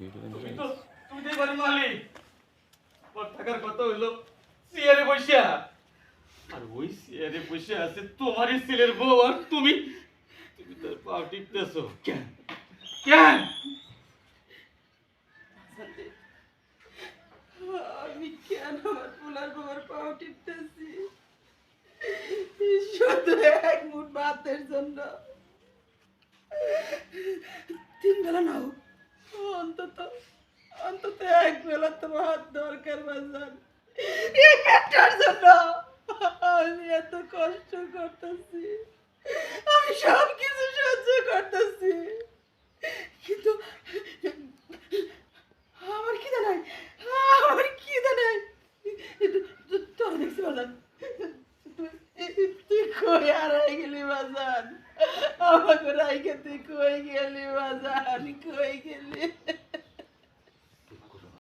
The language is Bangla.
তুমি তো বাড়ির মালিক, তোমার থাকার কথা হইলো চেয়ারে বসিয়া, আর ওই চেয়ারে বসে আছে তোমারই ছেলের বউ, আর তুমি তুমি তার পা টিপতেছো কেন? কেন? আমি কেন আমার পোলার বাবার পাও টিপতেছি? শুধু এক মুঠ ভাতের জন্য। 3 বেলা না হোক, অন্তত অন্তত এক বেলা তো ভাত দরকার বাজান। এই পেটটার জন্য আমি এত কষ্ট করতেছি, আমি সব কিছু সহ্য করতেছি, কিন্তু